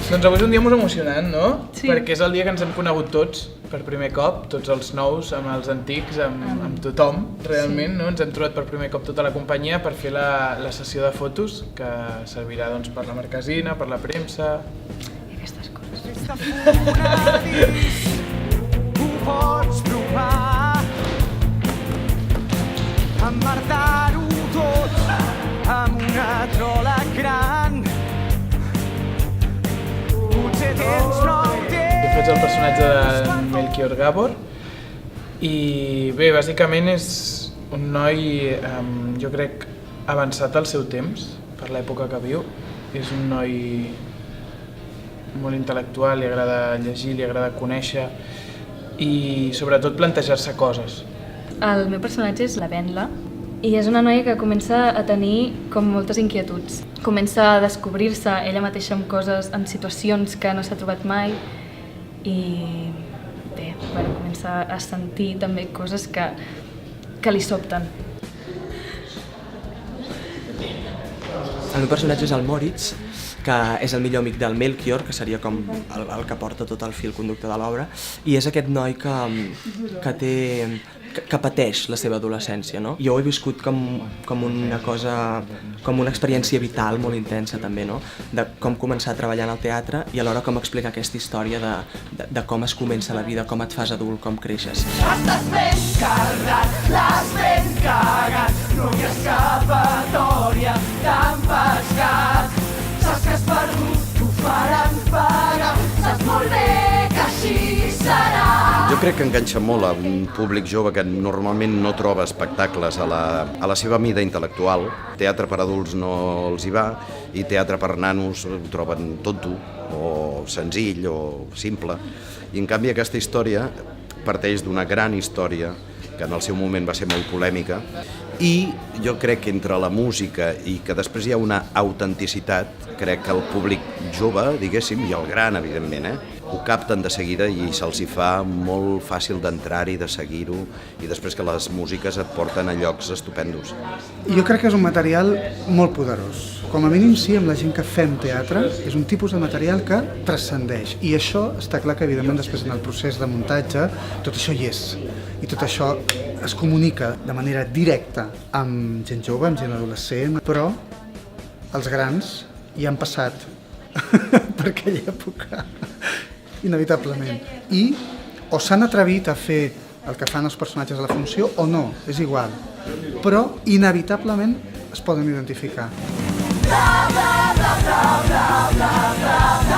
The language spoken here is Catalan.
Doncs avui és un dia molt emocionant, no? Sí. Perquè és el dia que ens hem conegut tots per primer cop, tots els nous, amb els antics, amb tothom, realment, no? Ens hem trobat per primer cop tota la companyia per fer la sessió de fotos, que servirà doncs, per la marquesina, per la premsa... I aquestes coses. Ho pots provar, emmerdar-ho tot amb una trola gran. Potser tens prou temps. Jo faig el personatge de Melchior Gabor i bé, bàsicament és un noi, jo crec, avançat al seu temps, per l'època que viu. És un noi molt intel·lectual, li agrada llegir, li agrada conèixer i sobretot plantejar-se coses. El meu personatge és la Venla i és una noia que comença a tenir com moltes inquietuds. Comença a descobrir-se ella mateixa en coses, en situacions que no s'ha trobat mai i bé, comença a sentir també coses que li sobten. El meu personatge és el Moritz, que és el millor amic del Melchior, que seria com el que porta tot el fil conducte de l'obra, i és aquest noi que pateix la seva adolescència, no? Jo ho he viscut com una cosa, com una experiència vital molt intensa també, no? De com començar a treballar en el teatre i alhora com explicar aquesta història de com es comença la vida, com et fas adult, com creixes. Estàs ben carrat, l'has ben cagat, no hi ha escapatòria, t'han pescat. Saps que has perdut, t'ho faran pagar, saps molt bé que així serà. Jo crec que enganxa molt a un públic jove que normalment no troba espectacles a la seva mida intel·lectual. Teatre per adults no els hi va i teatre per nanos ho troben tonto o senzill o simple. I en canvi aquesta història parteix d'una gran història que en el seu moment va ser molt polèmica i jo crec que entre la música i que després hi ha una autenticitat, crec que el públic jove, diguéssim, i el gran, evidentment, ho capten de seguida i se'ls hi fa molt fàcil d'entrar-hi, de seguir-ho i després que les músiques et porten a llocs estupendos. Jo crec que és un material molt poderós. Com a mínim sí, amb la gent que fem teatre, és un tipus de material que transcendeix. I això està clar que, evidentment, després en el procés de muntatge, tot això hi és. I tot això es comunica de manera directa amb gent jove, amb gent adolescent, però els grans hi han passat per aquella època, inevitablement. I o s'han atrevit a fer el que fan els personatges de la funció o no, és igual. Però inevitablement es poden identificar. Bla, bla, bla, bla, bla, bla, bla, bla.